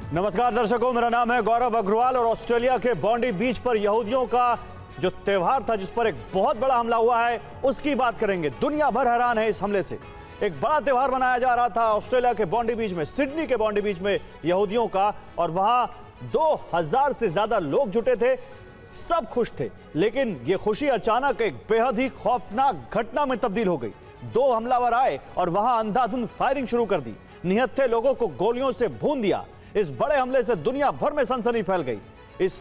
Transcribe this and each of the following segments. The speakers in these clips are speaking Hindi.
नमस्कार दर्शकों, मेरा नाम है गौरव अग्रवाल और ऑस्ट्रेलिया के बॉन्डी बीच पर यहूदियों का जो त्योहार था, जिस पर एक बहुत बड़ा हमला हुआ है, उसकी बात करेंगे। दुनिया भर हैरान है इस हमले से। एक बड़ा त्योहार मनाया जा रहा था ऑस्ट्रेलिया के बॉन्डी बीच में, सिडनी के बॉन्डी बीच में यहूदियों का, और वहां 2000 से ज्यादा लोग जुटे थे। सब खुश थे, लेकिन यह खुशी अचानक एक बेहद ही खौफनाक घटना में तब्दील हो गई। 2 हमलावर आए और वहां अंधाधुंध फायरिंग शुरू कर दी। निहत्थे लोगों को गोलियों से भून दिया। इस बड़े हमले से दुनिया भर में सनसनी फैल गई। इस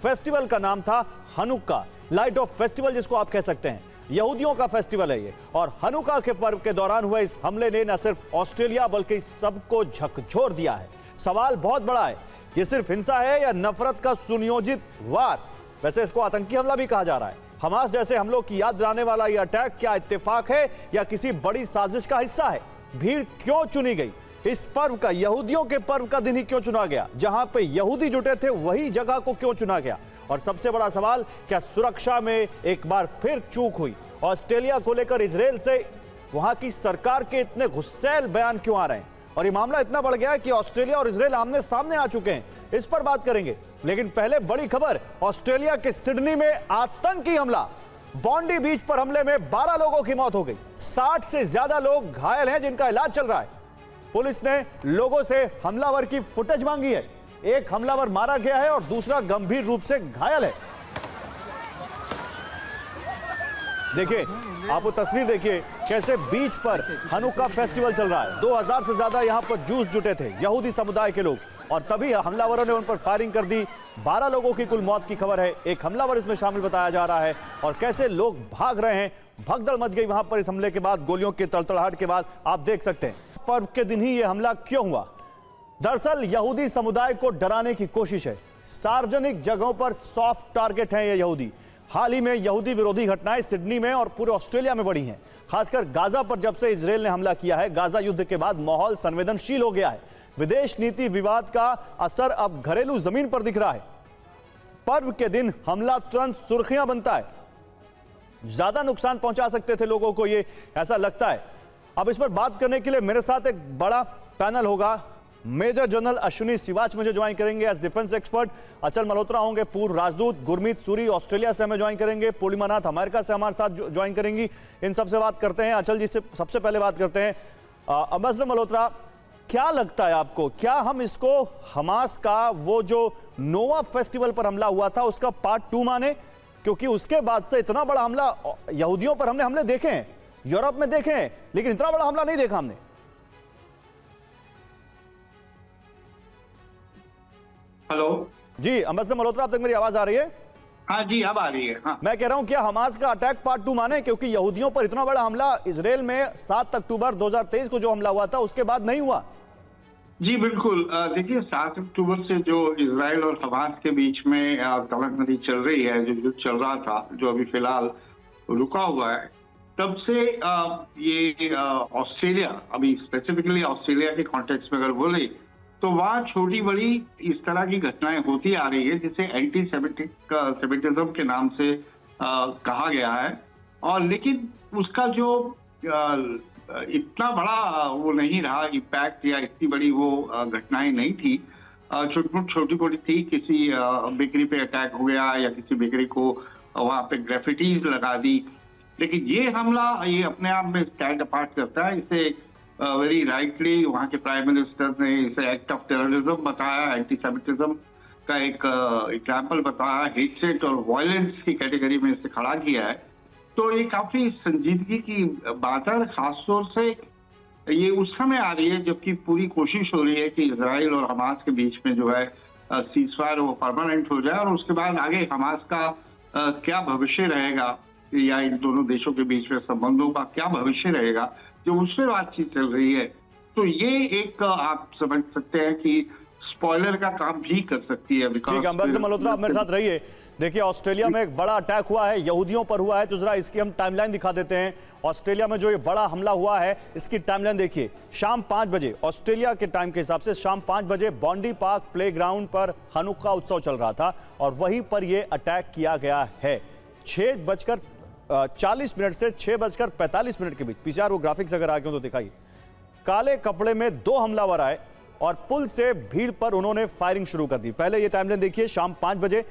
फेस्टिवल का नाम था हनुक्का, लाइट ऑफ फेस्टिवल जिसको आप कह सकते हैं। यहूदियों का फेस्टिवल है ये, और हनुक्का के पर्व के दौरान हुए इस हमले ने न सिर्फ ऑस्ट्रेलिया बल्कि सबको झकझोर दिया है। सवाल बहुत बड़ा है, ये सिर्फ हिंसा है या नफरत का सुनियोजित वार? वैसे इसको आतंकी हमला भी कहा जा रहा है। हमास जैसे हमलों की याद दिलाने वाला यह अटैक क्या इत्तेफाक है या किसी बड़ी साजिश का हिस्सा है? भीड़ क्यों चुनी गई? इस पर्व का, यहूदियों के पर्व का दिन ही क्यों चुना गया? जहां पे यहूदी जुटे थे वही जगह को क्यों चुना गया? और सबसे बड़ा सवाल, क्या सुरक्षा में एक बार फिर चूक हुई? ऑस्ट्रेलिया को लेकर इजराइल से वहां की सरकार के इतने गुस्सैल बयान क्यों आ रहे हैं? और ये मामला इतना बढ़ गया है कि ऑस्ट्रेलिया और इजराइल आमने सामने आ चुके हैं। इस पर बात करेंगे, लेकिन पहले बड़ी खबर, ऑस्ट्रेलिया के सिडनी में आतंकी हमला। बॉन्डी बीच पर हमले में 12 लोगों की मौत हो गई। 60 से ज्यादा लोग घायल हैं जिनका इलाज चल रहा है। पुलिस ने लोगों से हमलावर की फुटेज मांगी है। एक हमलावर मारा गया है और दूसरा गंभीर रूप से घायल है। देखिए, आप वो तस्वीर देखिए, कैसे बीच पर हनुक्का फेस्टिवल चल रहा है। 2000 से ज्यादा यहां पर जूस जुटे थे, यहूदी समुदाय के लोग, और तभी हमलावरों ने उन पर फायरिंग कर दी। 12 लोगों की कुल मौत की खबर है। एक हमलावर इसमें शामिल बताया जा रहा है, और कैसे लोग भाग रहे हैं। भगदड़ मच गई वहां पर इस हमले के बाद, गोलियों की तड़तड़ाहट के बाद। आप देख सकते हैं पर्व के दिन ही यह हमला क्यों हुआ। दरअसल यहूदी समुदाय को डराने की कोशिश है। सार्वजनिक जगहों पर सॉफ्ट टारगेट हैं ये यहूदी। हाल ही में यहूदी विरोधी घटनाएं सिडनी में और पूरे ऑस्ट्रेलिया में बढ़ी हैं। खासकर गाजा पर जब से इजराइल ने हमला किया है, गाजा युद्ध के बाद माहौल संवेदनशील हो गया है। विदेश नीति विवाद का असर अब घरेलू जमीन पर दिख रहा है। पर्व के दिन हमला तुरंत सुर्खियां बनता है। ज्यादा नुकसान पहुंचा सकते थे लोगों को, ये ऐसा लगता है। अब इस पर बात करने के लिए मेरे साथ एक बड़ा पैनल होगा। मेजर जनरल अश्विनी सिवाच मुझे ज्वाइन करेंगे एज डिफेंस एक्सपर्ट। अचल मल्होत्रा होंगे पूर्व राजदूत। गुरमीत सूरी ऑस्ट्रेलिया से हमें ज्वाइन करेंगे। पूर्णिमा नाथ अमेरिका से हमारे साथ ज्वाइन करेंगी। इन सब से बात करते हैं। अचल जी से सबसे पहले बात करते हैं। अम्बेसडर मल्होत्रा, क्या लगता है आपको, क्या हम इसको हमास का वो जो नोवा फेस्टिवल पर हमला हुआ था उसका पार्ट 2 माने? क्योंकि उसके बाद से इतना बड़ा हमला यहूदियों पर हमले देखे हैं, यूरोप में देखे हैं, लेकिन इतना बड़ा हमला नहीं देखा हमने। हेलो जी अम्बेसडर मल्होत्रा, अब तक मेरी आवाज आ रही है? हाँ जी, अब आ रही है। हाँ, मैं कह रहा हूं, क्या हमास का अटैक पार्ट 2 माने? क्योंकि यहूदियों पर इतना बड़ा हमला इजराइल में 7 अक्टूबर 2023 को जो हमला हुआ था उसके बाद नहीं हुआ। जी बिल्कुल। देखिए, 7 अक्टूबर से जो इजराइल और हमास के बीच में तलखनदी चल रही है, जो युद्ध चल रहा था, जो अभी फिलहाल रुका हुआ है, तब से ये ऑस्ट्रेलिया, अभी स्पेसिफिकली ऑस्ट्रेलिया के कॉन्टेक्स्ट में अगर बोले तो वहाँ छोटी बड़ी इस तरह की घटनाएं होती आ रही है, जिसे एंटी सेमिटिज्म के नाम से कहा गया है। और लेकिन उसका जो इतना बड़ा वो नहीं रहा इम्पैक्ट, या इतनी बड़ी वो घटनाएं नहीं थी। छोटी मोटी थी, किसी बेकरी पे अटैक हो गया या किसी बेकरी को वहाँ पे ग्रेफिटीज लगा दी। लेकिन ये हमला, ये अपने आप में स्टैंड अपार्ट करता है। इसे वेरी राइटली वहाँ के प्राइम मिनिस्टर ने इसे एक्ट ऑफ टेररिज्म बताया, एंटी सेमिटिज्म का एक एग्जाम्पल बताया, हेट्रेड और वायलेंस की कैटेगरी में इसे खड़ा किया है। तो ये काफी संजीदगी की बात है। खासतौर से ये उस समय आ रही है जबकि पूरी कोशिश हो रही है कि इजराइल और हमास के बीच में जो है सीजफायर वो परमानेंट हो जाए, और उसके बाद आगे हमास का क्या भविष्य रहेगा, या इन दोनों देशों के बीच में संबंधों का क्या भविष्य रहेगा, जो उसमें बातचीत चल रही है। तो ये एक आप समझ सकते हैं कि स्पॉइलर का काम भी कर सकती है। ठीक है, अम्बेसडर मल्होत्रा आप मेरे साथ रहिए। देखिए, ऑस्ट्रेलिया में एक बड़ा अटैक हुआ है, यहूदियों पर हुआ है, तो जरा इसकी हम टाइमलाइन दिखा देते हैं। ऑस्ट्रेलिया में जो ये बड़ा हमला हुआ है, इसकी टाइमलाइन देखिए। शाम 5 बजे ऑस्ट्रेलिया के टाइम के हिसाब से शाम 5 बजे बॉन्डी पार्क प्लेग्राउंड पर हनुक्का उत्सव चल रहा था, और वहीं पर यह अटैक किया गया है। 6:40 से 6:45 के बीच। पीसीआर वो ग्राफिक्स अगर आगे हो तो दिखाइए। काले कपड़े में 2 हमलावर आए और पुल से भीड़ पर उन्होंने फायरिंग शुरू कर दी। पहले ये टाइमलाइन देखिए, शाम 5 बजे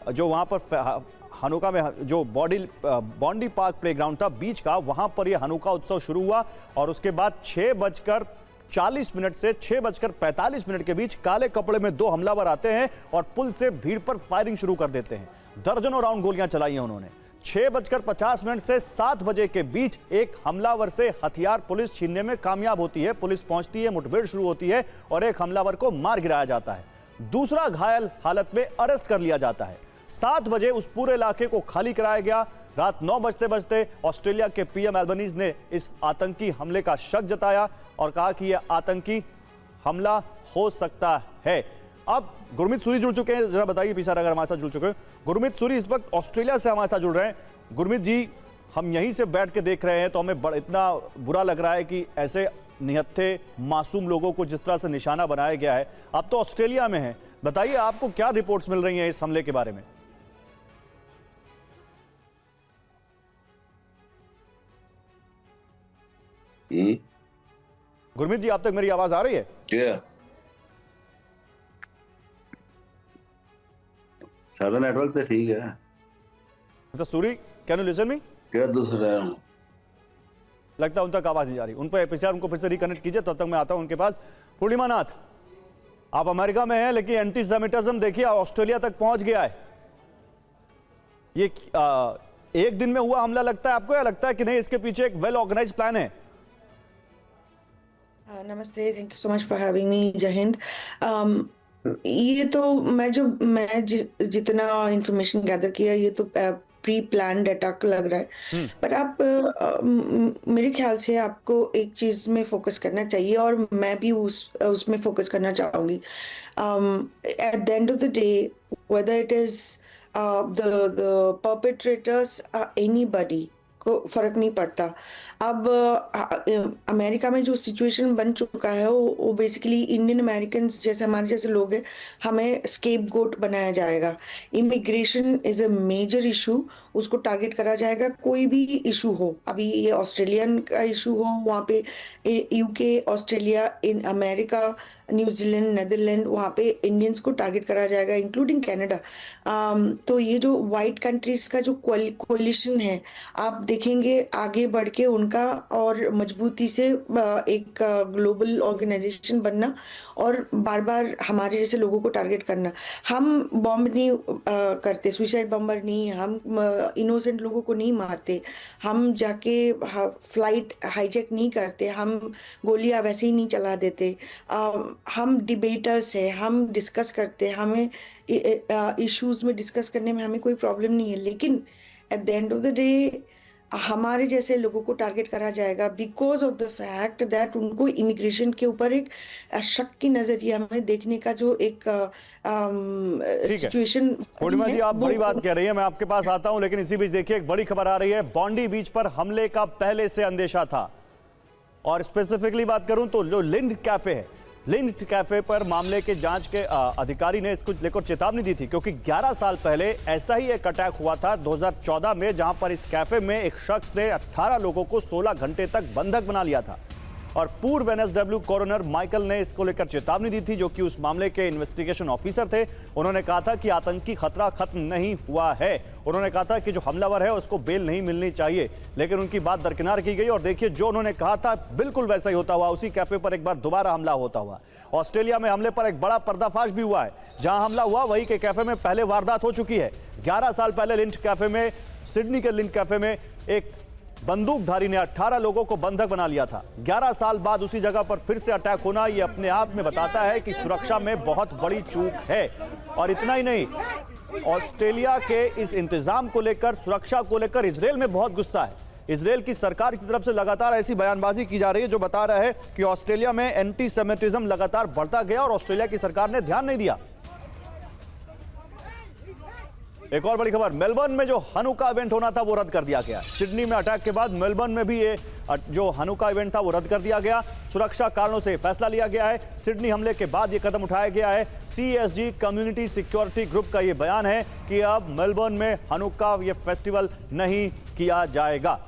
जो वहां पर हनुका में जो बॉन्डी पार्क प्लेग्राउंड था बीच का, वहां पर यह हनुका उत्सव शुरू हुआ और उसके बाद 6:40 से 6:45 के बीच काले कपड़े में 2 हमलावर आते हैं और पुल से भीड़ पर फायरिंग शुरू कर देते हैं। दर्जनों राउंड गोलियां चलाई हैं उन्होंने। 6:50 से 7 बजे के बीच एक हमलावर से हथियार पुलिस छीनने में कामयाब होती है। पुलिस पहुंचती है, मुठभेड़ शुरू होती है और एक हमलावर को मार गिराया जाता है। दूसरा घायल हालत में अरेस्ट कर लिया जाता है। 7 बजे उस पूरे इलाके को खाली कराया गया। रात 9 बजते ऑस्ट्रेलिया के पीएम एल्बनीज ने इस आतंकी हमले का शक जताया और कहा कि यह आतंकी हमला हो सकता है। अब गुरमीत सूरी जुड़ चुके हैं, जरा बताइए पीछा अगर हमारे साथ जुड़ चुके हैं। गुरमीत सूरी इस वक्त ऑस्ट्रेलिया से हमारे साथ जुड़ रहे हैं। गुरमीत जी, हम यहीं से बैठ के देख रहे हैं तो हमें इतना बुरा लग रहा है कि ऐसे निहत्थे मासूम लोगों को जिस तरह से निशाना बनाया गया है। आप तो ऑस्ट्रेलिया में हैं, बताइए आपको क्या रिपोर्ट्स मिल रही हैं इस हमले के बारे में? गुरमीत जी, आप तक मेरी आवाज आ रही है? सारा नेटवर्क तो ठीक है। तो Suri, can you listen me? क्या दूसरा लगता है उन तक आवाज नहीं जा रही। उन पर उनको फिर से रिकनेक्ट कीजिए, तब तक मैं आता हूं उनके पास। पूर्णिमा नाथ, आप अमेरिका में हैं लेकिन एंटीसेमिटिज्म देखिए ऑस्ट्रेलिया तक पहुंच गया है। ये एक दिन में हुआ हमला लगता है आपको, या लगता है कि नहीं इसके पीछे एक वेल ऑर्गेनाइज्ड प्लान है? नमस्ते, thank you so much for having me. जय हिंद। ये तो मैं जितना इंफॉर्मेशन गैदर किया, ये तो प्री प्लान्ड अटैक लग रहा है। पर आप मेरे ख्याल से आपको एक चीज में फोकस करना चाहिए और मैं भी उसमें फोकस करना चाहूंगी। Eight the end of the day, whether it is the perpetrators, anybody को फर्क नहीं पड़ता। अब अमेरिका में जो सिचुएशन बन चुका है वो बेसिकली इंडियन अमेरिकन जैसे हमारे जैसे लोग हैं, हमें स्केपगोट बनाया जाएगा। Immigration is a major issue, उसको टारगेट करा जाएगा। कोई भी इशू हो, अभी ये ऑस्ट्रेलियन का इशू हो, वहाँ पे UK, Australia, in America, New Zealand, Netherland, वहाँ पे इंडियंस को टारगेट करा जाएगा, इंक्लूडिंग कनाडा। तो ये जो वाइट कंट्रीज का जो कोलिशन है, आप देखेंगे आगे बढ़ के उनका और मजबूती से एक ग्लोबल ऑर्गेनाइजेशन बनना और बार बार हमारे जैसे लोगों को टारगेट करना। हम बॉम्ब नहीं करते, सुसाइड बॉम्बर नहीं, हम इनोसेंट लोगों को नहीं मारते, हम जाके फ्लाइट हाईजैक नहीं करते, हम गोलियां वैसे ही नहीं चला देते। हम डिबेटर्स हैं, हम डिस्कस करते हैं, हमें इश्यूज में डिस्कस करने में हमें कोई प्रॉब्लम नहीं है। लेकिन eight the end of the day हमारे जैसे लोगों को टारगेट करा जाएगा because of the fact that उनको इमिग्रेशन के ऊपर एक शक की नजरिया में देखने का जो एक सिचुएशन। पूर्णिमा जी, आप बड़ी बात कह रही है, मैं आपके पास आता हूं, लेकिन इसी बीच देखिए एक बड़ी खबर आ रही है। बॉन्डी बीच पर हमले का पहले से अंदेशा था और स्पेसिफिकली बात करूं तो जो लिंड कैफे है, लिंड कैफे पर मामले के जांच के अधिकारी ने इसको लेकर चेतावनी दी थी, क्योंकि 11 साल पहले ऐसा ही एक अटैक हुआ था 2014 में, जहां पर इस कैफे में एक शख्स ने 18 लोगों को 16 घंटे तक बंधक बना लिया था और पूर्व एनएसडब्ल्यू कॉरोनर माइकल ने इसको लेकर चेतावनी दी थी, जो कि उस मामले के इन्वेस्टिगेशन ऑफिसर थे। उन्होंने कहा था कि आतंकी खतरा खत्म नहीं हुआ है। उन्होंने कहा था कि जो हमलावर है उसको बेल नहीं मिलनी चाहिए, लेकिन उनकी बात दरकिनार की गई और देखिए जो उन्होंने कहा था बिल्कुल वैसा ही होता हुआ। उसी कैफे पर एक बार दोबारा हमला होता हुआ। ऑस्ट्रेलिया में हमले पर एक बड़ा पर्दाफाश भी हुआ है। जहां हमला हुआ वही के कैफे में पहले वारदात हो चुकी है। 11 साल पहले लिंच कैफे में, सिडनी के लिंच कैफे में एक बंदूकधारी ने 18 लोगों को बंधक बना लिया था। 11 साल बाद उसी जगह पर फिर से अटैक होना, यह अपने आप में बताता है कि सुरक्षा में बहुत बड़ी चूक है। और इतना ही नहीं, ऑस्ट्रेलिया के इस इंतजाम को लेकर, सुरक्षा को लेकर इजराइल में बहुत गुस्सा है। इजराइल की सरकार की तरफ से लगातार ऐसी बयानबाजी की जा रही है जो बता रहा है कि ऑस्ट्रेलिया में एंटी सेमिटिज्म लगातार बढ़ता गया और ऑस्ट्रेलिया की सरकार ने ध्यान नहीं दिया। एक और बड़ी खबर, मेलबर्न में जो हनुका इवेंट होना था वो रद्द कर दिया गया। सिडनी में अटैक के बाद मेलबर्न में भी ये जो हनुका इवेंट था वो रद्द कर दिया गया। सुरक्षा कारणों से फैसला लिया गया है। सिडनी हमले के बाद ये कदम उठाया गया है। CSG कम्युनिटी सिक्योरिटी ग्रुप का ये बयान है कि अब मेलबर्न में हनुका ये फेस्टिवल नहीं किया जाएगा।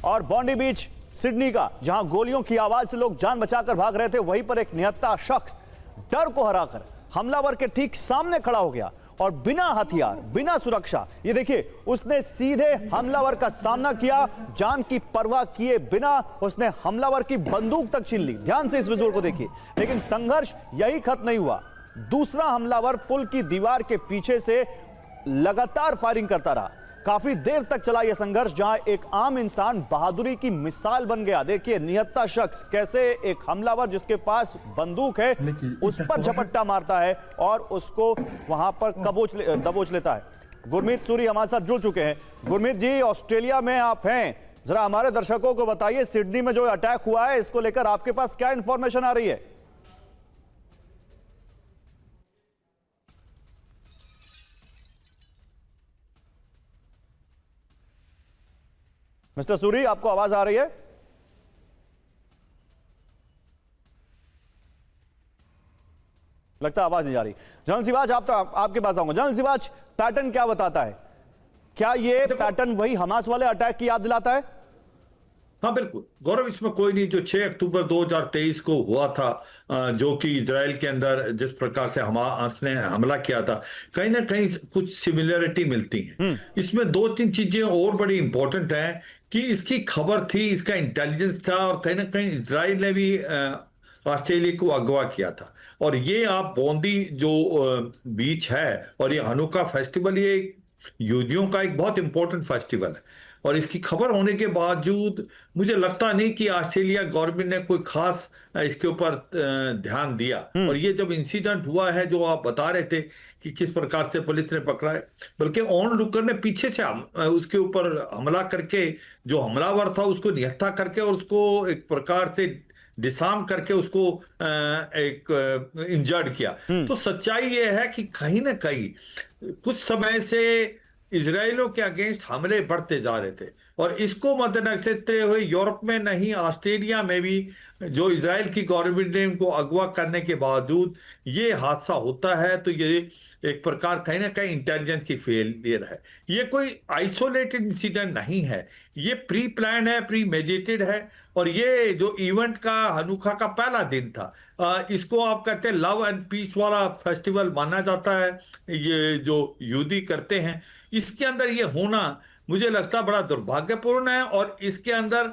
और बॉन्डी बीच सिडनी का, जहां गोलियों की आवाज से लोग जान बचाकर भाग रहे थे, वहीं पर एक निहत्था शख्स डर को हराकर हमलावर के ठीक सामने खड़ा हो गया और बिना हथियार, बिना सुरक्षा, ये देखिए, उसने सीधे हमलावर का सामना किया, जान की परवाह किए बिना उसने हमलावर की बंदूक तक छीन ली। ध्यान से इस विजुअल को देखिए। लेकिन संघर्ष यही खत्म नहीं हुआ। दूसरा हमलावर पुल की दीवार के पीछे से लगातार फायरिंग करता रहा। काफी देर तक चला यह संघर्ष, जहां एक आम इंसान बहादुरी की मिसाल बन गया। देखिए, निहत्था शख्स कैसे एक हमलावर जिसके पास बंदूक है उस पर झपट्टा मारता है और उसको वहां पर दबोच लेता है। गुरमीत सूरी हमारे साथ जुड़ चुके हैं। गुरमीत जी, ऑस्ट्रेलिया में आप हैं, जरा हमारे दर्शकों को बताइए, सिडनी में जो अटैक हुआ है इसको लेकर आपके पास क्या इंफॉर्मेशन आ रही है? मिस्टर सूरी, आपको आवाज आ रही है? लगता है आवाज नहीं आ रही। जनरल सिवाच, आपके पास आऊंगा। जनरल सिवाच, पैटर्न क्या बताता है? क्या ये पैटर्न वही हमास वाले अटैक की याद दिलाता है? हाँ बिल्कुल गौरव, इसमें कोई नहीं। जो 6 अक्टूबर 2023 को हुआ था, जो कि इजराइल के अंदर जिस प्रकार से हमास ने हमला किया था, कहीं ना कहीं कुछ सिमिलरिटी मिलती है। इसमें 2-3 चीजें और बड़ी इंपॉर्टेंट हैं कि इसकी खबर थी, इसका इंटेलिजेंस था, और कहीं ना कहीं इजराइल ने भी ऑस्ट्रेलिया को अगवा किया था। और ये आप बोंदी जो बीच है और ये हनुका फेस्टिवल, ये यहूदियों का एक बहुत इंपॉर्टेंट फेस्टिवल है, और इसकी खबर होने के बावजूद मुझे लगता नहीं कि ऑस्ट्रेलिया गवर्नमेंट ने कोई खास इसके ऊपर ध्यान दिया। और ये जब इंसिडेंट हुआ है, जो आप बता रहे थे कि किस प्रकार से पुलिस ने पकड़ा है, बल्कि ऑन लुकर ने पीछे से उसके ऊपर हमला करके, जो हमलावर था उसको निहत्था करके और उसको एक प्रकार से डिसार्म करके उसको एक इंजर्ड किया। तो सच्चाई ये है कि कहीं ना कहीं कुछ समय से इजराइलों के अगेंस्ट हमले बढ़ते जा रहे थे, और इसको मद्देनजर रखते हुए यूरोप में नहीं, ऑस्ट्रेलिया में भी जो इजराइल की गवर्नमेंट ने इनको अगवा करने के बावजूद ये हादसा होता है, तो ये एक प्रकार कहीं ना कहीं इंटेलिजेंस की फेलियर है। ये कोई आइसोलेटेड इंसिडेंट नहीं है, ये प्री प्लान है, प्री मेडिटेड है। और ये जो इवेंट का हनुका का पहला दिन था, इसको आप कहते हैं लव एंड पीस वाला फेस्टिवल माना जाता है, ये जो यहूदी करते हैं। इसके अंदर ये होना मुझे लगता बड़ा दुर्भाग्यपूर्ण है। और इसके अंदर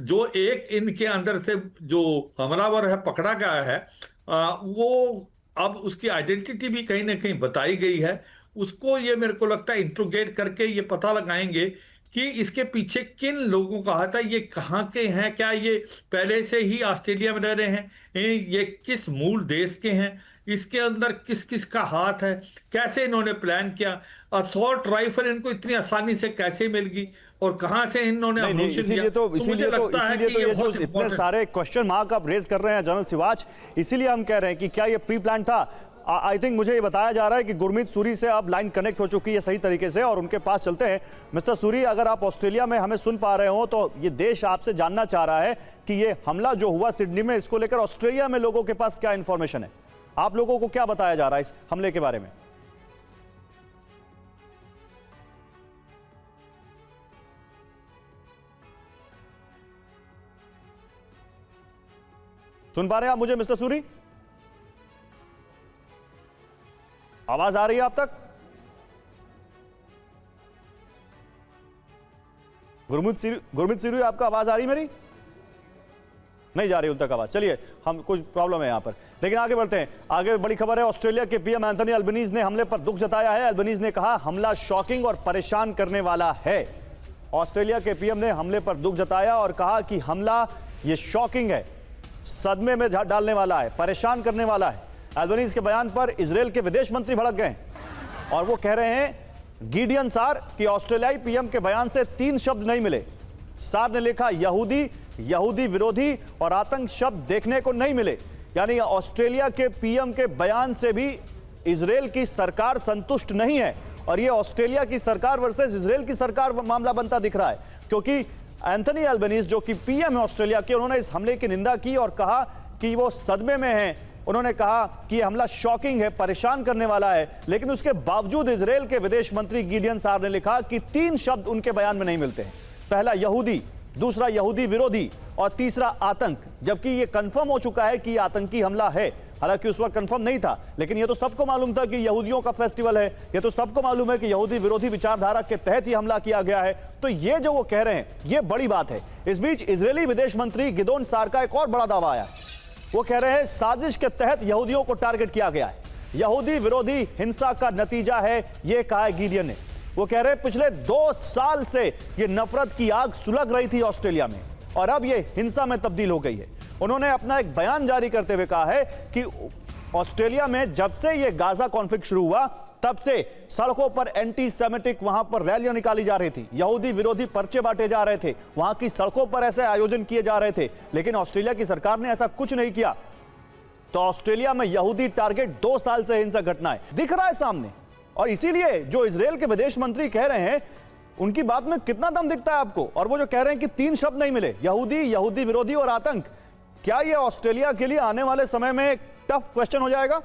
जो एक इनके अंदर से जो हमलावर है पकड़ा गया है, वो अब उसकी आइडेंटिटी भी कहीं ना कहीं बताई गई है। उसको ये मेरे को लगता है इंट्रोगेट करके ये पता लगाएंगे कि इसके पीछे किन लोगों का हाथ है, ये कहाँ के हैं, क्या ये पहले से ही ऑस्ट्रेलिया में रह रहे हैं, ये किस मूल देश के हैं, इसके अंदर किस किस का हाथ है, कैसे इन्होंने प्लान किया, असॉल्ट राइफल इनको इतनी आसानी से कैसे मिल गई, और कहां से इन्होंने इसीलिए तो ये जो इतने सारे क्वेश्चन मार्क आप रेज कर रहे हैं जनरल सिवाच, इसीलिए हम कह रहे हैं कि क्या ये प्री प्लान था। आई थिंक मुझे ये बताया जा रहा है कि गुरमीत सूरी से अब लाइन कनेक्ट हो चुकी है सही तरीके से, और उनके पास चलते हैं। मिस्टर सूरी, अगर आप ऑस्ट्रेलिया में हमें सुन पा रहे हो तो ये देश आपसे जानना चाह रहा है कि ये हमला जो हुआ सिडनी में, इसको लेकर ऑस्ट्रेलिया में लोगों के पास क्या इंफॉर्मेशन है, आप लोगों को क्या बताया जा रहा है इस हमले के बारे में? सुन पा रहे हैं आप मुझे मिस्टर सूरी? आवाज आ रही है आप तक? गुरमीत सूरी, आपका आवाज आ रही मेरी? नहीं जा रही उन तक आवाज। चलिए, हम कुछ प्रॉब्लम है यहां पर, लेकिन आगे बढ़ते हैं। आगे बड़ी खबर है, ऑस्ट्रेलिया के पीएम एंथनी अल्बनीज ने हमले पर दुख जताया है। अल्बनीज ने कहा हमला शॉकिंग और परेशान करने वाला है। ऑस्ट्रेलिया के पीएम ने हमले पर दुख जताया और कहा कि हमला ये शॉकिंग है, सदमे में डालने वाला है, परेशान करने वाला है। अल्बनीज के बयान पर इजराइल के विदेश मंत्री भड़क गए और वो कह रहे हैं गिडियन सार कि ऑस्ट्रेलियाई पीएम के बयान से 3 शब्द नहीं मिले। सार ने लिखा यहूदी विरोधी और आतंक शब्द देखने को नहीं मिले। यानी ऑस्ट्रेलिया के पीएम के बयान से भी इजराइल की सरकार संतुष्ट नहीं है, और ये ऑस्ट्रेलिया की सरकार वर्सेस इजराइल की सरकार मामला बनता दिख रहा है, क्योंकि एंथनी अल्बनीज जो कि पीएम है ऑस्ट्रेलिया के, उन्होंने इस हमले की निंदा की और कहा कि वो सदमे में हैं। उन्होंने कहा कि यह हमला शॉकिंग है, परेशान करने वाला है, लेकिन उसके बावजूद इजराइल के विदेश मंत्री गिडियन सार ने लिखा कि 3 शब्द उनके बयान में नहीं मिलते हैं। पहला यहूदी, दूसरा यहूदी विरोधी और तीसरा आतंक। जबकि ये कंफर्म हो चुका है कि ये आतंकी हमला है, हालांकि उस वक्त कंफर्म नहीं था, लेकिन ये तो सबको मालूम था कि यहूदियों का फेस्टिवल है, ये तो सबको मालूम है कि यहूदी विरोधी विचारधारा के तहत ही हमला किया गया है। तो ये जो वो कह रहे हैं ये बड़ी बात है। इस बीच इजरायली विदेश मंत्री गिदोन सार का एक और बड़ा दावा आया। वो कह रहे हैं साजिश के तहत यहूदियों को टारगेट किया गया है, यहूदी विरोधी हिंसा का नतीजा है, ये कहा है गिडियन ने। वो कह रहे हैं पिछले 2 साल से ये नफरत की आग सुलग रही थी ऑस्ट्रेलिया में और अब ये हिंसा में तब्दील हो गई है। उन्होंने अपना एक बयान जारी करते हुए कहा है कि ऑस्ट्रेलिया में जब से ये गाजा कॉन्फ्लिक्ट शुरू हुआ तब से सड़कों पर एंटी सेमेटिक वहां पर रैलियां निकाली जा रही थी, यहूदी विरोधी पर्चे बांटे जा रहे थे, वहां की सड़कों पर ऐसे आयोजन किए जा रहे थे, लेकिन ऑस्ट्रेलिया की सरकार ने ऐसा कुछ नहीं किया। तो ऑस्ट्रेलिया में यहूदी टारगेट 2 साल से हिंसक घटना है, दिख रहा है सामने। और इसीलिए जो इजरायल के विदेश मंत्री कह रहे हैं उनकी बात में कितना दम दिखता है आपको। और वो जो कह रहे हैं कि 3 शब्द नहीं मिले, यहूदी, यहूदी विरोधी और आतंक, क्या ये ऑस्ट्रेलिया के लिए आने वाले समय में एक टफ क्वेश्चन हो जाएगा?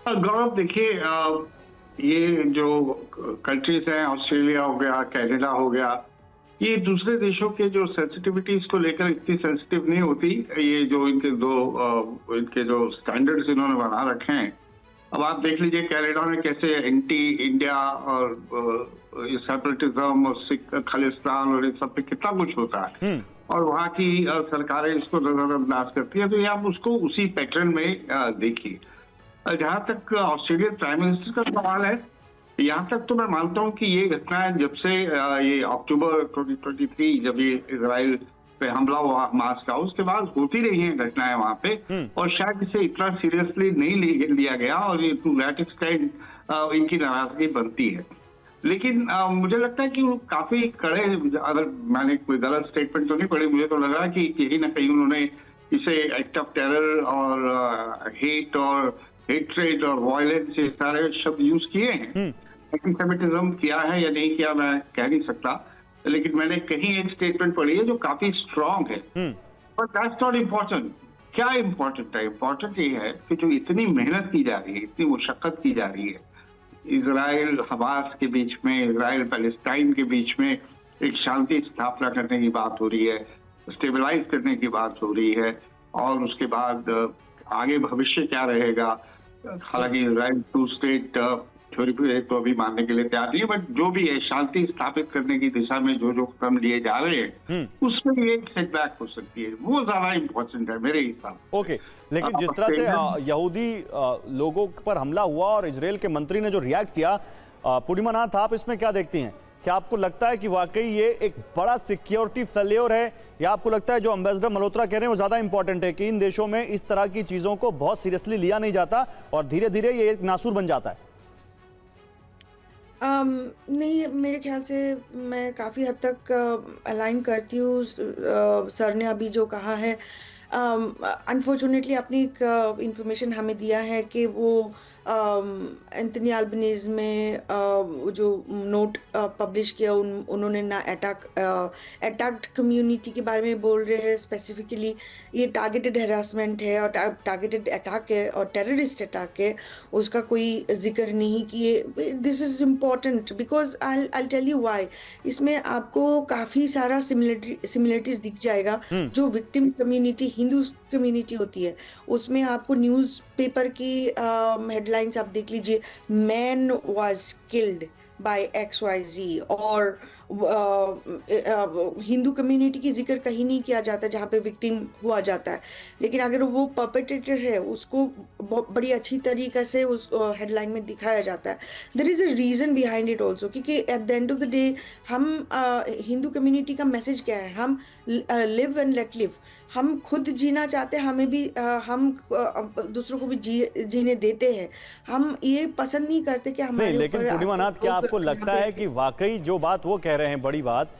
गौरव देखिए, ये जो कंट्रीज हैं, ऑस्ट्रेलिया हो गया, कनाडा हो गया, ये दूसरे देशों के जो सेंसिटिविटीज को लेकर इतनी सेंसिटिव नहीं होती। ये जो इनके जो स्टैंडर्ड्स इन्होंने बना रखे हैं, अब आप देख लीजिए कनाडा में कैसे एंटी इंडिया और सेपरेटिज्म और सिख खालिस्तान और इन सब पे कितना कुछ होता है और वहाँ की सरकारें इसको नजरअंदाज करती है। तो ये आप उसको उसी पैटर्न में देखिए। जहाँ तक ऑस्ट्रेलियन प्राइम मिनिस्टर का सवाल है, यहाँ तक तो मैं मानता हूँ कि ये घटनाएं जब से ये अक्टूबर 2023 जब ये इजराइल पे हमला हुआ हमास का, उसके बाद होती रही हैं घटनाएं वहां पे और शायद इसे इतना सीरियसली नहीं लिया गया और ये टू दैट एक्सटेंट इनकी नाराजगी बनती है। लेकिन मुझे लगता है कि वो काफी कड़े, अगर मैंने कोई गलत स्टेटमेंट तो नहीं पढ़ी, मुझे तो लग रहा है कि कहीं ना कहीं उन्होंने इसे एक्ट ऑफ टेरर और हेट और हेट्रेड और वायलेंस ये सारे शब्द यूज किए हैं। एंटीसेमिटिज्म किया है या नहीं किया मैं कह नहीं सकता, लेकिन मैंने कहीं एक स्टेटमेंट पढ़ी है जो काफी स्ट्रांग है। But that's not important. क्या इम्पोर्टेंट है? इम्पोर्टेंट ये है कि जो इतनी मेहनत की जा रही है, इतनी मुशक्कत की जा रही है, इजराइल हमास के बीच में, इजराइल पैलेस्टाइन के बीच में एक शांति स्थापना करने की बात हो रही है, स्टेबलाइज करने की बात हो रही है और उसके बाद आगे भविष्य क्या रहेगा। हालांकि इजराइल 2 स्टेट थ्योरी तो अभी मानने के लिए तैयार नहीं है, बट जो भी है शांति स्थापित करने की दिशा में जो जो कदम लिए जा रहे हैं उसमें ये एक सेटबैक हो सकती है, वो ज्यादा इम्पोर्टेंट है मेरे हिसाब से। ओके, लेकिन जिस तरह से यहूदी लोगों पर हमला हुआ और इजरायल के मंत्री ने जो रिएक्ट किया, पूर्णिमा नाथ, आप इसमें क्या देखती हैं? क्या आपको लगता है कि वाकई ये एक बड़ा सिक्योरिटी फेल्योर है, या आपको लगता है जो एम्बेसडर मल्होत्रा कह रहे हैं वो ज्यादा इंपॉर्टेंट है कि इन देशों में इस तरह की चीजों को बहुत सीरियसली लिया नहीं जाता और धीरे धीरे ये एक नासूर बन जाता है? नहीं, मेरे ख्याल से मैं काफ़ी हद तक अलाइन करती हूँ सर ने अभी जो कहा है। अनफॉर्चुनेटली अपनी एक इंफॉर्मेशन हमें दिया है कि वो एंथनी अल्बनीज में जो नोट पब्लिश किया उन्होंने ना अटैक्ड कम्युनिटी के बारे में बोल रहे हैं स्पेसिफिकली। ये टारगेटेड हैरासमेंट है और टारगेटेड अटैक है और टेररिस्ट अटैक है, उसका कोई जिक्र नहीं किए। This is important because I tell you why. इसमें आपको काफ़ी सारा सिमिलरिटीज दिख जाएगा। जो विक्टिम कम्युनिटी हिंदू कम्युनिटी होती है उसमें आपको न्यूज़पेपर की हेडलाइंस आप देख लीजिए, man was killed by XYZ, और हिंदू कम्युनिटी की जिक्र कहीं नहीं किया जाता जहाँ पे विक्टिम हुआ जाता है। लेकिन अगर वो परपेट्रेटर है उसको बड़ी अच्छी तरीके से उस हेडलाइन में दिखाया जाता है। There is a reason behind it also, क्योंकि at the end of the day हम हिंदू कम्युनिटी का मैसेज क्या है? हम लिव एंड लेट लिव। हम खुद जीना चाहते हैं, हमें भी हम दूसरों को भी जीने देते हैं। हम ये पसंद नहीं करते कि हमारे नहीं, लेकिन पूर्णिमा नाथ, क्या आपको लगता है कि वाकई जो बात वो कह रहे हैं, बड़ी बात,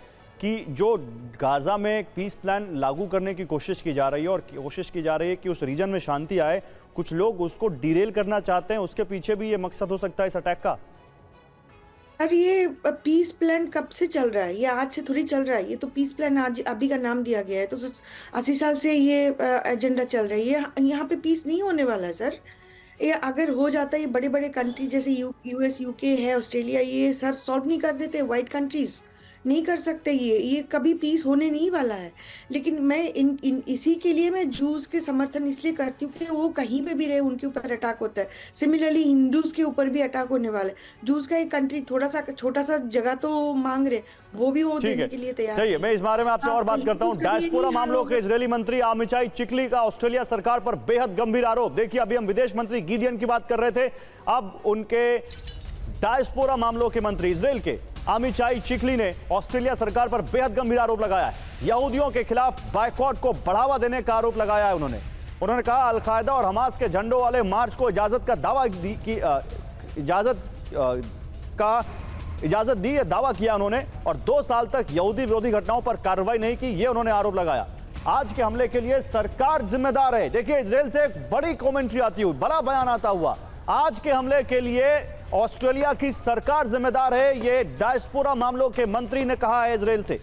कि जो गाजा में एक पीस प्लान लागू करने की कोशिश की जा रही है और कोशिश की जा रही है कि उस रीजन में शांति आए, कुछ लोग उसको डिरेल करना चाहते हैं, उसके पीछे भी ये मकसद हो सकता है इस अटैक का? अरे ये पीस प्लान कब से चल रहा है? ये आज से थोड़ी चल रहा है। ये तो पीस प्लान आज अभी का नाम दिया गया है, तो 80 साल से ये एजेंडा चल रही है। यहाँ पे पीस नहीं होने वाला है सर। ये अगर हो जाता है, ये बड़े बड़े कंट्री जैसे US UK है, ऑस्ट्रेलिया, ये सर सॉल्व नहीं कर देते। वाइट कंट्रीज नहीं कर सकते, ये कभी पीस होने नहीं वाला है। लेकिन मैं इसी के लिए मैं जूस के समर्थन इसलिए करती हूँ कि वो कहीं पे भी रहे उनके ऊपर अटैक होता है। सिमिलरली हिंदूज के ऊपर भी अटैक होने वाला है। जूस का एक कंट्री थोड़ा सा छोटा सा जगह तो मांग रहे, वो भी वो ठीक देने है, के लिए तैयार चलिए नहीं मैं है। इस बारे में आपसे और बात करता हूं। उसका भी डायस्पोरा यही हाल मामलों के होगा। इजरायली मंत्री आमिचाई चिकली का ऑस्ट्रेलिया सरकार पर बेहद गंभीर आरोप। देखिए अभी हम विदेश मंत्री गिडियन की बात कर रहे थे, अब उनके डायस्पोरा मामलों के मंत्री इजराइल के आमिचाई चिकली ने ऑस्ट्रेलिया सरकार पर बेहद गंभीर आरोप लगाया है। यहूदियों के खिलाफ बायकॉट को बढ़ावा देने का आरोप लगाया है उन्होंने कहा अल-कायदा और हमास के झंडों वाले मार्च को इजाजत दी है, दावा किया उन्होंने, और 2 साल तक यहूदी विरोधी घटनाओं पर कार्रवाई नहीं की, ये उन्होंने आरोप लगाया। आज के हमले के लिए सरकार जिम्मेदार है। देखिए इजराइल से एक बड़ी कमेंट्री आती हुई, बड़ा बयान आता हुआ, आज के हमले के लिए ऑस्ट्रेलिया की सरकार जिम्मेदार है, ये डायस्पोरा मामलों के मंत्री ने कहा है इजराइल से।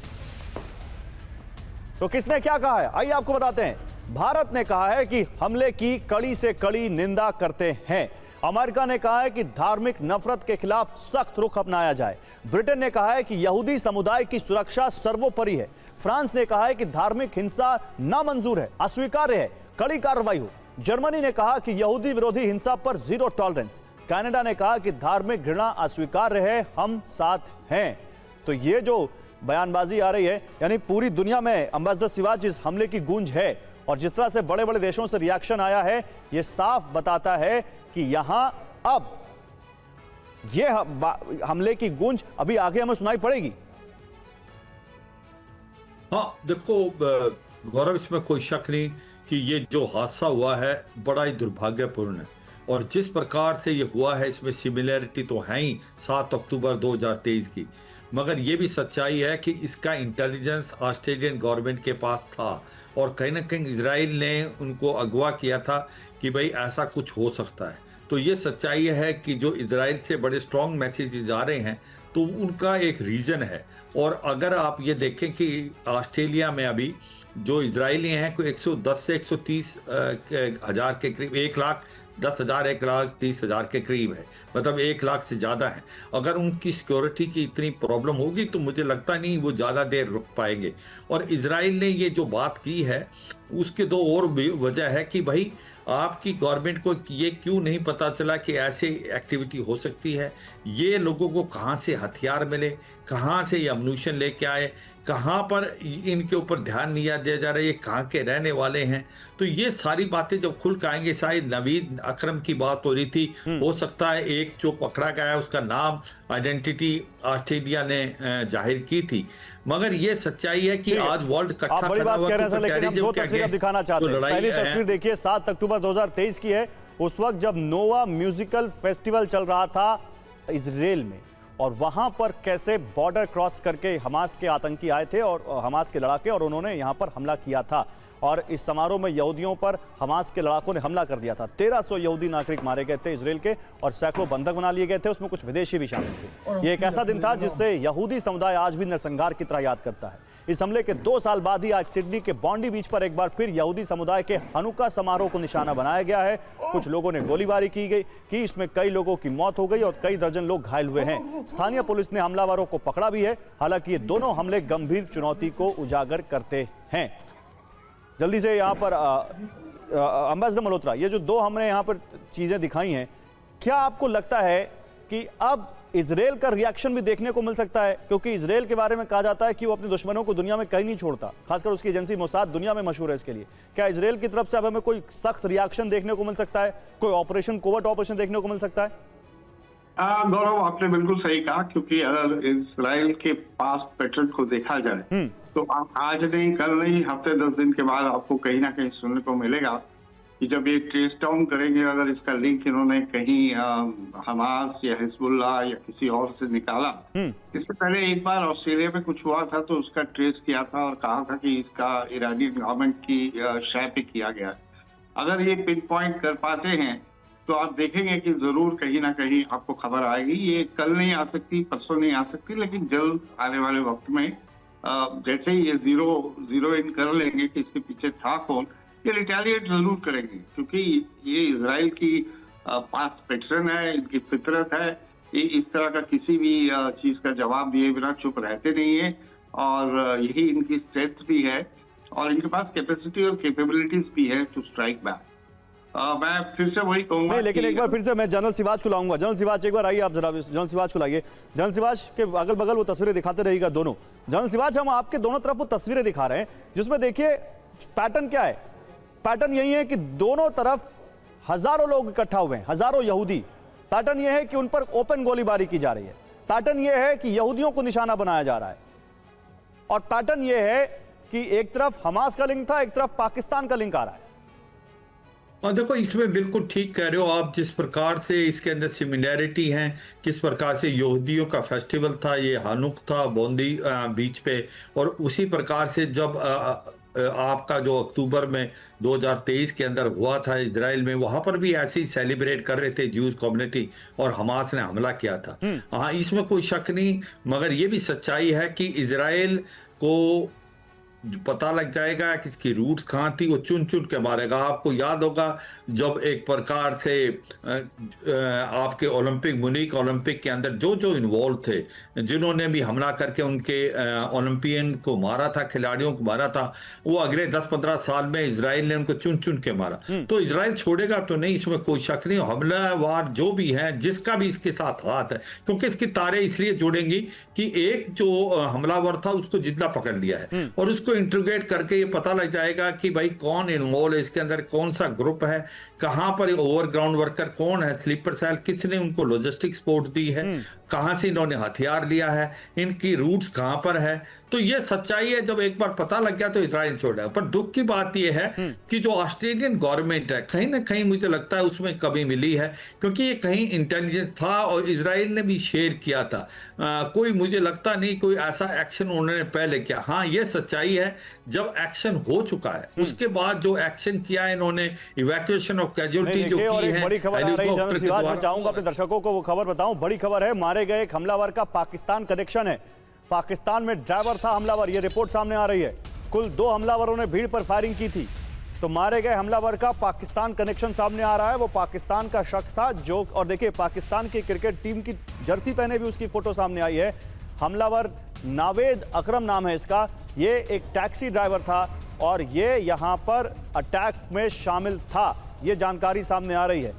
तो किसने क्या कहा है आइए आपको बताते हैं। भारत ने कहा है कि हमले की कड़ी से कड़ी निंदा करते हैं। अमेरिका ने कहा है कि धार्मिक नफरत के खिलाफ सख्त रुख अपनाया जाए। ब्रिटेन ने कहा है कि यहूदी समुदाय की सुरक्षा सर्वोपरि है। फ्रांस ने कहा है कि धार्मिक हिंसा नामंजूर है, अस्वीकार्य है, कड़ी कार्रवाई हो। जर्मनी ने कहा कि यहूदी विरोधी हिंसा पर जीरो टॉलरेंस। कनाडा ने कहा कि धार्मिक घृणा अस्वीकार्य है, हम साथ हैं। तो ये जो बयानबाजी आ रही है, यानी पूरी दुनिया में एम्बेसडर सिवाच इस हमले की गूंज है, और जिस तरह से बड़े बड़े देशों से रिएक्शन आया है, ये साफ बताता है कि यहां अब ये हमले की गूंज अभी आगे हमें सुनाई पड़ेगी। हाँ देखो गौरव, इसमें कोई शक नहीं कि ये जो हादसा हुआ है बड़ा ही दुर्भाग्यपूर्ण है, और जिस प्रकार से ये हुआ है इसमें सिमिलैरिटी तो है ही 7 अक्टूबर 2023 की, मगर ये भी सच्चाई है कि इसका इंटेलिजेंस ऑस्ट्रेलियन गवर्नमेंट के पास था, और कहीं ना कहीं इजराइल ने उनको अगवा किया था कि भाई ऐसा कुछ हो सकता है। तो ये सच्चाई है कि जो इजराइल से बड़े स्ट्रॉन्ग मैसेजेस आ रहे हैं, तो उनका एक रीज़न है। और अगर आप ये देखें कि ऑस्ट्रेलिया में अभी जो इजरायली हैं कोई 110 से 130 हज़ार के करीब, 1,10,000 1,30,000 के करीब है, मतलब 1 लाख से ज़्यादा है। अगर उनकी सिक्योरिटी की इतनी प्रॉब्लम होगी तो मुझे लगता नहीं वो ज़्यादा देर रुक पाएंगे। और इजराइल ने ये जो बात की है उसके 2 और वजह है कि भाई आपकी गवर्नमेंट को ये क्यों नहीं पता चला कि ऐसे एक्टिविटी हो सकती है, ये लोगों को कहाँ से हथियार मिले, कहाँ से ये अम्यूनिशन लेके आए, कहाँ पर इनके ऊपर ध्यान नहीं दिया जा रहा है, ये कहाँ के रहने वाले हैं। तो ये सारी बातें जब खुल के आएंगे, शायद नवीद अकरम की बात हो रही थी, हो सकता है एक जो पकड़ा गया है उसका नाम, आइडेंटिटी ऑस्ट्रेलिया ने जाहिर की थी, मगर ये सच्चाई है कि आज वर्ल्ड इकट्ठा आप बड़ी बात कह रहे हैं, लेकिन हम 2 तस्वीरें दिखाना चाहते हैं। पहली तस्वीर देखिए 7 अक्टूबर 2023 की है, उस वक्त जब नोवा म्यूजिकल फेस्टिवल चल रहा था इजराइल में, और वहां पर कैसे बॉर्डर क्रॉस करके हमास के आतंकी आए थे और हमास के लड़ाके, और उन्होंने यहां पर हमला किया था। और इस समारोह में यहूदियों पर हमास के लड़ाकों ने हमला कर दिया था। 1300 यहूदी नागरिक मारे गए थे इजराइल के, और सैकड़ों बंधक बना लिए गए थे, उसमें कुछ विदेशी भी शामिल थे। ये एक ऐसा दिन था जिससे यहूदी समुदाय आज भी नरसंहार की तरह याद करता है। इस हमले के 2 साल बाद ही आज सिडनी के बॉन्डी बीच पर एक बार फिर यहूदी समुदाय के हनुका समारोह को निशाना बनाया गया है। कुछ लोगों ने गोलीबारी की गई कि इसमें कई लोगों की मौत हो गई और कई दर्जन लोग घायल हुए हैं। स्थानीय पुलिस ने हमलावरों को पकड़ा भी है। हालांकि ये दोनों हमले गंभीर चुनौती को उजागर करते हैं। जल्दी से यहाँ पर एम्बेसडर मल्होत्रा, ये जो 2 हमने यहाँ पर चीजें दिखाई हैं, क्या आपको लगता है कि अब इजराइल का रिएक्शन भी देखने को मिल सकता है? क्योंकि इजराइल के बारे में कहा जाता है कि वो अपने दुश्मनों को दुनिया में कहीं नहीं छोड़ता, खासकर उसकी एजेंसी मोसाद दुनिया में मशहूर है इसके लिए। क्या इजराइल की तरफ से अब हमें कोई सख्त रिएक्शन देखने को मिल सकता है, कोई ऑपरेशन, कोवर्ट ऑपरेशन देखने को मिल सकता है? गौरव, आपने बिल्कुल सही कहा, क्योंकि अगर इजराइल के पास पैटर्न को देखा जाए तो आज नहीं, कल नहीं, हफ्ते 10 दिन के बाद आपको कहीं ना कहीं सुनने को मिलेगा कि जब ये ट्रेस डाउन करेंगे, अगर इसका लिंक इन्होंने कहीं हमास या हिजबुल्लाह या किसी और से निकाला। इससे पहले एक बार ऑस्ट्रेलिया में कुछ हुआ था तो उसका ट्रेस किया था और कहा था कि इसका ईरानी गवर्नमेंट की शय पे किया गया। अगर ये पिन पॉइंट कर पाते हैं तो आप देखेंगे कि जरूर कहीं ना कहीं आपको खबर आएगी। ये कल नहीं आ सकती, परसों नहीं आ सकती, लेकिन जल्द आने वाले वक्त में जैसे ही ये जीरो इन कर लेंगे कि इसके पीछे था कौन, ये रिटेलिएट जरूर करेंगे, क्योंकि ये इजराइल की पास पैटर्न है, इनकी फितरत है ये इस तरह का किसी भी चीज का जवाब दिए बिना चुप रहते नहीं है, और यही इनकी स्ट्रेंथ भी है, और इनके पास कैपेसिटी और कैपेबिलिटीज भी है टू स्ट्राइक बैक। मैं फिर से वही कहूंगा नहीं, लेकिन कि एक बार फिर से मैं जनरल सिवाच को लाऊंगा। जनरल सिवाच एक बार आइए, आप जरा जनरल सिवाच को लाइए। जनरल सिवाच के अगल बगल वो तस्वीरें दिखाते रहिएगा दोनों। जनरल सिवाच, हम आपके दोनों तरफ वो तस्वीरें दिखा रहे हैं जिसमें देखिए पैटर्न क्या है। पैटर्न यही है कि दोनों तरफ हजारों लोग इकट्ठा हुए हैं, हजारों यहूदी। पैटर्न यह है कि उन पर ओपन गोलीबारी की जा रही है। पैटर्न यह है कि यहूदियों को निशाना बनाया जा रहा है। और पैटर्न यह है कि एक तरफ हमास का लिंक था, एक तरफ पाकिस्तान का लिंक आ रहा है। और देखो, इसमें बिल्कुल ठीक कह रहे हो आप, जिस प्रकार से इसके अंदर सिमिलैरिटी है, किस प्रकार से यहूदियों का फेस्टिवल था, ये हानुक था बोंदी बीच पे, और उसी प्रकार से जब आपका जो अक्टूबर में 2023 के अंदर हुआ था इजराइल में, वहां पर भी ऐसे ही सेलिब्रेट कर रहे थे ज्यूज कम्युनिटी, और हमास ने हमला किया था। हाँ, इसमें कोई शक नहीं, मगर ये भी सच्चाई है कि इजराइल को पता लग जाएगा कि इसकी रूट्स कहाँ थी, वो चुन चुन के मारेगा। आपको याद होगा जब एक प्रकार से आपके मुनीक ओलंपिक के अंदर जो जो इन्वॉल्व थे, जिन्होंने भी हमला करके उनके ओलंपियन को मारा था, खिलाड़ियों को मारा था, वो अगले 10-15 साल में इजराइल ने उनको चुन चुन के मारा। तो इजराइल छोड़ेगा तो नहीं, इसमें कोई शक नहीं। हमलावर जो भी है, जिसका भी इसके साथ हाथ है, क्योंकि इसकी तारें इसलिए जोड़ेंगी कि एक जो हमलावर था उसको जिंदा पकड़ लिया है, और उसको इंट्रोगेट करके ये पता लग जाएगा कि भाई कौन इन्वॉल्व है इसके अंदर, कौन सा ग्रुप है, कहां पर ओवरग्राउंड वर्कर कौन है, स्लीपर सेल किसने उनको लॉजिस्टिक सपोर्ट दी है, कहां से इन्होंने हथियार लिया है, इनकी रूट्स कहां पर है। तो ये सच्चाई है, जब एक बार पता लग गया तो इजराइल छोड़ा है। पर दुख की बात यह है कि जो ऑस्ट्रेलियन गवर्नमेंट है, कहीं ना कहीं मुझे लगता है उसमें कमी मिली है, क्योंकि ये कहीं इंटेलिजेंस था और इजराइल ने भी शेयर किया था। कोई मुझे लगता नहीं कोई ऐसा एक्शन उन्होंने पहले किया। हाँ, ये सच्चाई है, जब एक्शन हो चुका है उसके बाद जो एक्शन किया है इन्होंने, इवैक्यूएशन ऑफ कैजुअलिटी जो की है। बड़ी खबर आ रही है, मैं चाहूंगा अपने दर्शकों को वो खबर बताऊं। बड़ी खबर है, मारे गए एक हमलावर का पाकिस्तान कनेक्शन है। पाकिस्तान में ड्राइवर था हमलावर, ये रिपोर्ट सामने आ रही है। कुल 2 हमलावरों ने भीड़ पर फायरिंग की थी, तो मारे गए हमलावर का पाकिस्तान कनेक्शन सामने आ रहा है। वो पाकिस्तान का शख्स था जो, और देखिए पाकिस्तान की क्रिकेट टीम की जर्सी पहने भी उसकी फोटो सामने आई है। हमलावर नावेद अकरम नाम है इसका। ये एक टैक्सी ड्राइवर था और ये यहाँ पर अटैक में शामिल था, ये जानकारी सामने आ रही है।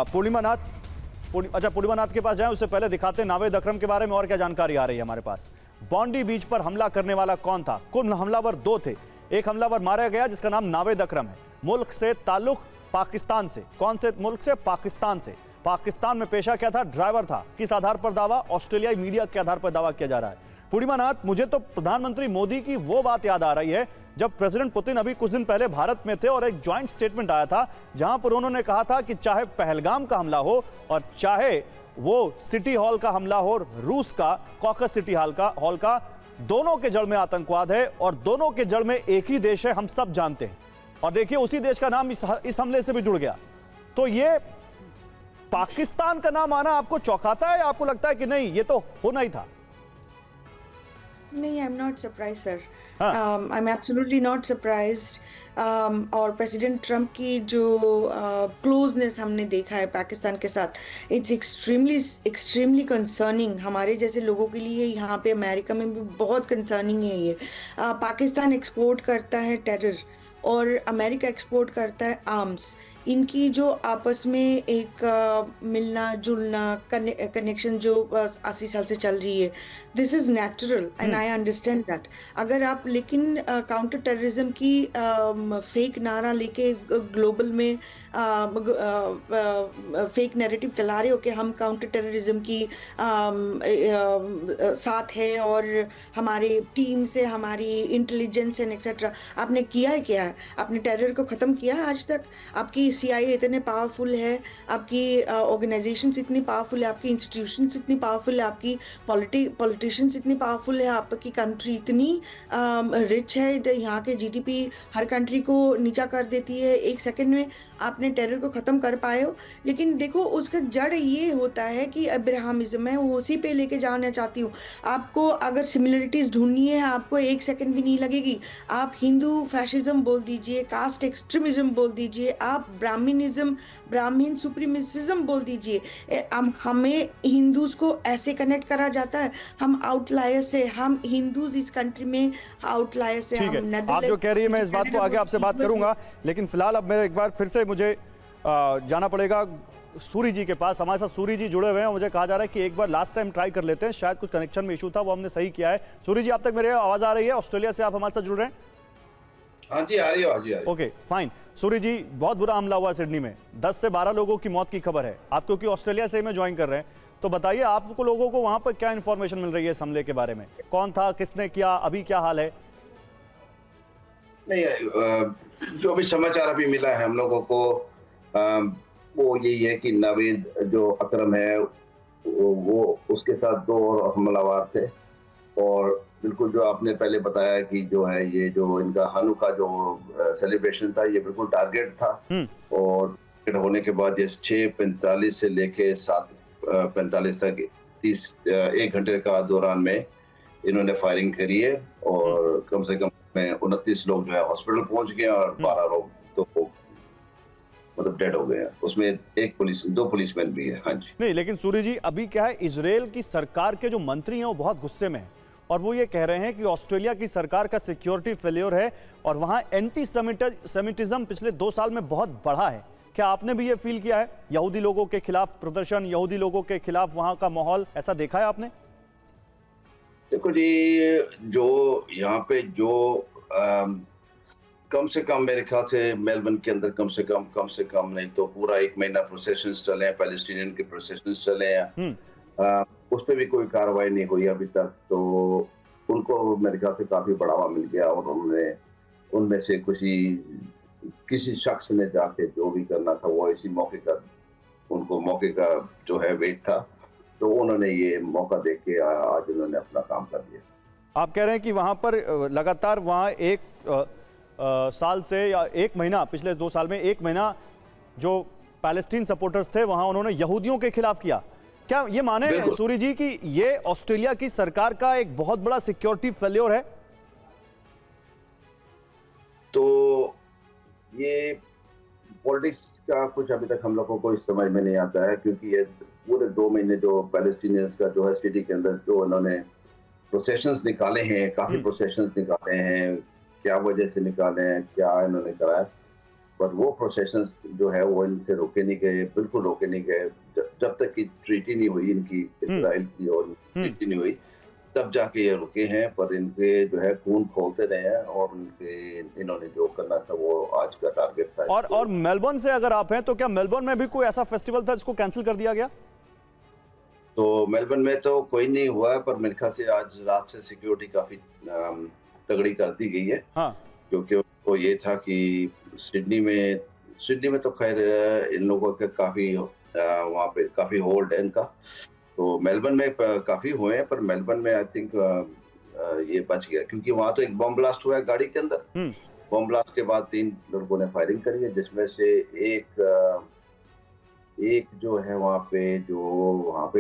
पूर्णिमा नाथ के पास जाएं, उससे पहले दिखाते हैं नावेद अकरम के बारे में और क्या जानकारी आ रही है हमारे पास। बॉन्डी बीच पर हमला करने वाला कौन था? कुल हमलावर 2 थे। एक हमलावर मारा गया जिसका नाम नावेद अकरम है। मुल्क से ताल्लुक पाकिस्तान से। कौन से मुल्क से? पाकिस्तान से। पाकिस्तान में पेशा क्या था? ड्राइवर था। किस आधार पर दावा? ऑस्ट्रेलियाई मीडिया के आधार पर दावा किया जा रहा है। पूर्णिमा नाथ, मुझे तो प्रधानमंत्री मोदी की वो बात याद आ रही है जब प्रेसिडेंट पुतिन अभी कुछ दिन पहले भारत में थे और एक जॉइंट स्टेटमेंट आया था जहां पर उन्होंने कहा था कि चाहे पहलगाम का हमला हो और चाहे वो सिटी हॉल का हमला हो, रूस का कॉकस सिटी हॉल का, दोनों के जड़ में आतंकवाद है और दोनों के जड़ में एक ही देश है, हम सब जानते हैं। और देखिए उसी देश का नाम इस हमले से भी जुड़ गया। तो ये पाकिस्तान का नाम आना आपको चौंकाता है या आपको लगता है कि नहीं ये तो होना ही था? नहीं, I am not surprise sir, I am absolutely not surprised. और प्रेसिडेंट ट्रंप की जो क्लोजनेस हमने देखा है पाकिस्तान के साथ, इट्स एक्सट्रीमली कंसर्निंग। हमारे जैसे लोगों के लिए यहाँ पे अमेरिका में भी बहुत कंसर्निंग है ये। पाकिस्तान एक्सपोर्ट करता है टेरर और अमेरिका एक्सपोर्ट करता है आर्म्स। इनकी जो आपस में एक मिलना जुलना कनेक्शन जो 80 साल से चल रही है, this is natural and I understand that. अगर आप लेकिन काउंटर टेररिज्म की फेक नारा लेके ग्लोबल में फेक नैरेटिव चला रहे हो कि हम काउंटर टेररिज्म की साथ है और हमारे टीम से हमारी इंटेलिजेंस एंड एक्सेट्रा, आपने किया है क्या? आपने टेरर को ख़त्म किया है आज तक? आपकी CIA इतने पावरफुल है, आपकी ऑर्गेनाइजेशंस इतनी पावरफुल है, आपकी इंस्टीट्यूशंस इतनी पावरफुल है, आपकी पॉलिटिशियंस इतनी पावरफुल है, आपकी कंट्री इतनी रिच है, यहाँ के GDP हर कंट्री को नीचा कर देती है। 1 सेकंड में आपने टेरर को ख़त्म कर पाए हो। लेकिन देखो उसका जड़ ये होता है कि अब्राहमिज्म, मैं वो उसी पे लेके जाना चाहती हूँ। आपको अगर सिमिलरिटीज़ ढूंढनी है, आपको 1 सेकंड भी नहीं लगेगी। आप हिंदू फैशिज्म बोल दीजिए, कास्ट एक्सट्रीमिज्म बोल दीजिए, आप ब्राह्मण सुप्रीमिसिज्म बोल दीजिए, हमें हिंदूज को ऐसे कनेक्ट करा जाता है। हम आउटलायर से, हम हिंदूज इस कंट्री में आउटलायर से, ठीक हम है, आप जो कह रही है मैं इस बात को आगे आपसे बात करूंगा, लेकिन फिलहाल अब मैं एक बार फिर से मुझे जाना पड़ेगा सूरी जी के पास। हमारे साथ सूरी जी जुड़े हुए हैं। मुझे कहा जा रहा है कि एक बार लास्ट टाइम ट्राई कर लेते हैं, शायद कुछ कनेक्शन में इशू था, वो हमने सही किया है। सूरी जी, आप तक मेरे आवाज आ रही है? ऑस्ट्रेलिया से आप हमारे साथ जुड़ रहे हैं? हाँ जी, आ रही है, हाँ जी, आ रही है। Okay fine. सूरी जी, बहुत बुरा हमला हुआ सिडनी में, 10 से 12 लोगों की मौत की खबर है। आप क्योंकि ऑस्ट्रेलिया से में ज्वाइन कर रहे हैं, तो बताइए आपको लोगों को वहां पर क्या इंफॉर्मेशन मिल रही है इस हमले के बारे में? कौन था, किसने किया, अभी क्या हाल है? नहीं, जो भी समाचार अभी मिला है हम लोगों को, वो यही है कि नावेद जो अकरम है वो उसके साथ 2 और हमलावर थे। और बिल्कुल जो आपने पहले बताया कि जो है ये जो इनका हनुका जो सेलिब्रेशन था, ये बिल्कुल टारगेट था। और होने के बाद ये 6:45 से लेके 7:45 तक 1 घंटे का दौरान में इन्होंने फायरिंग करी है। और कम से कम 29 लोग जो है हॉस्पिटल पहुंच गए और 12 लोग तो मतलब डेड हो गए हैं। उसमें 2 पुलिसमैन भी है। हाँ जी। नहीं, लेकिन सूरी जी, अभी क्या है, इजराइल की सरकार के जो मंत्री हैं वो बहुत गुस्से में हैं और वो ये कह रहे हैं कि ऑस्ट्रेलिया की सरकार का सिक्योरिटी फेलियर है और वहां एंटी सेमिटिज्म पिछले 2 साल में बहुत बढ़ा है। क्या आपने भी ये फील किया है? यहूदी लोगों के खिलाफ प्रदर्शन, यहूदी लोगों के खिलाफ वहां का माहौल, ऐसा देखा है आपने? देखो जी, जो यहाँ पे जो कम से कम मेरे ख्याल से मेलबर्न के अंदर कम से कम नहीं तो पूरा 1 महीना प्रोसेशंस चले हैं, पैलेस्टीनियन के प्रोसेशंस चले हैं। उस पर भी कोई कार्रवाई नहीं हुई अभी तक। तो उनको मेरे ख्याल से काफी बढ़ावा मिल गया और उनमें से किसी शख्स ने जाके जो भी करना था वो इसी मौके का जो है वेट था, तो उन्होंने ये मौका देख के आज उन्होंने अपना काम कर दिया। आप कह रहे हैं कि वहां पर लगातार वहां 1 साल से या 1 महीना, पिछले 2 साल में 1 महीना जो पैलेस्टीन सपोर्टर्स थे वहां उन्होंने यहूदियों के खिलाफ किया। क्या ये माने सूरी जी कि ये ऑस्ट्रेलिया की सरकार का एक बहुत बड़ा सिक्योरिटी फेलियर है? तो ये पॉलिटिक्स का कुछ अभी तक हम लोगों को इस समझ में नहीं आता है, क्योंकि ये पूरे 2 महीने जो पैलेस्टीनियंस का जो है सिटी के अंदर जो उन्होंने प्रोसेशंस निकाले हैं, काफी प्रोसेशंस निकाले हैं, क्या वजह से निकाले हैं, क्या इन्होंने कराया, पर वो प्रोसेशंस जो है वो इनसे रोके नहीं गए, बिल्कुल रोके नहीं गए। जब तक की ट्रीटी नहीं हुई इनकी इजराइल की और ट्रीटी नहीं हुई तब जाके ये रुके हैं। पर इनके जो है खून खोलते रहे हैं और इन्होंने जो करना था वो आज का टारगेट था। और मेलबर्न से अगर आप हैं तो क्या मेलबर्न में भी कोई ऐसा फेस्टिवल था जिसको कैंसिल कर दिया गया? तो मेलबर्न में तो कोई नहीं हुआ है, पर मेरे ख्याल से आज रात से सिक्योरिटी काफी तगड़ी कर दी गई है। हाँ। क्योंकि वो ये था कि सिडनी में तो खैर इन लोगों के काफी वहाँ पे काफी होल्ड है इनका। तो मेलबर्न में काफी हुए हैं, पर मेलबर्न में आई थिंक ये बच गया, क्योंकि वहाँ तो एक बम ब्लास्ट हुआ है गाड़ी के अंदर। बम ब्लास्ट के बाद 3 लड़कों ने फायरिंग करी है, जिसमें से एक जो है वहाँ पे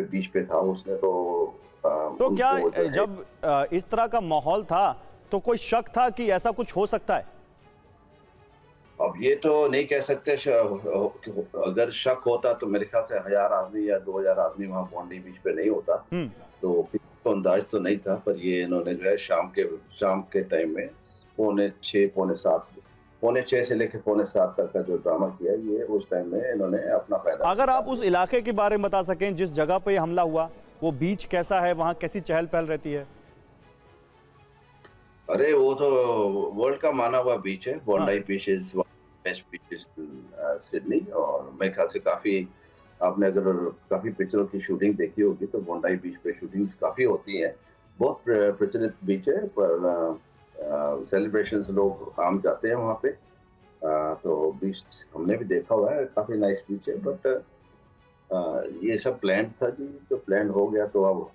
बीच पे था, उसने तो क्या जब इस तरह का माहौल था तो कोई शक था कि ऐसा कुछ हो सकता है? अब ये तो नहीं कह सकते। अगर शक होता तो मेरे ख्याल से 1000 आदमी या 2000 आदमी वहाँ बॉन्डी बीच पे नहीं होता। तो किसी को अंदाज तो नहीं था, पर ये इन्होंने जो है शाम के टाइम में 5:45 से लेकर 5:45 तक का जो ड्रामा किया, ये उस टाइम में इन्होंने अपना फायदा। अगर आप उस इलाके के बारे में बता सकें जिस जगह पे हमला हुआ, वो बीच कैसा है, वहाँ कैसी चहल पहल रहती है? अरे वो तो वर्ल्ड का माना हुआ बीच है, Bondi beach is best beach Sydney. और मेरे ख्याल से काफी आपने अगर काफी पिक्चरों की शूटिंग देखी होगी तो बॉन्डी बीच पे शूटिंग्स काफी होती हैं। बहुत प्रचलित बीच है, पर सेलिब्रेशंस लोग आम जाते हैं वहाँ पे। तो बीच हमने भी देखा हुआ है, काफी नाइस बीच है। बट ये सब प्लान था जी, तो प्लान हो गया तो अब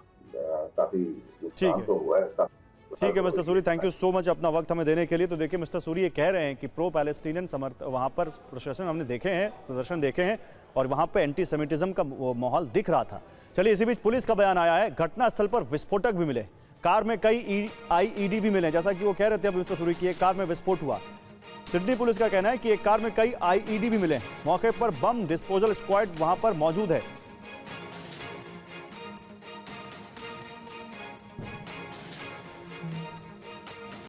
काफी नुकसान तो हुआ है। ठीक है mister Suri, thank you so much अपना वक्त हमें देने के लिए। तो देखिए मिस्टर सूरी ये कह रहे हैं कि प्रो पैलेस्टीनियन वहाँ पर प्रदर्शन हमने देखे हैं, प्रदर्शन देखे हैं और वहाँ पे एंटी सेमिटिज्म का माहौल दिख रहा था। चलिए, इसी बीच पुलिस का बयान आया है, घटनास्थल पर विस्फोटक भी मिले, कार में कई IED भी मिले, जैसा कि वो कह रहे थे अब मिस्टर सूरी की कार में विस्फोट हुआ। सिडनी पुलिस का कहना है कि एक कार में कई आईईडी भी मिले हैं। मौके पर बम डिस्पोजल स्क्वाड वहां पर मौजूद है।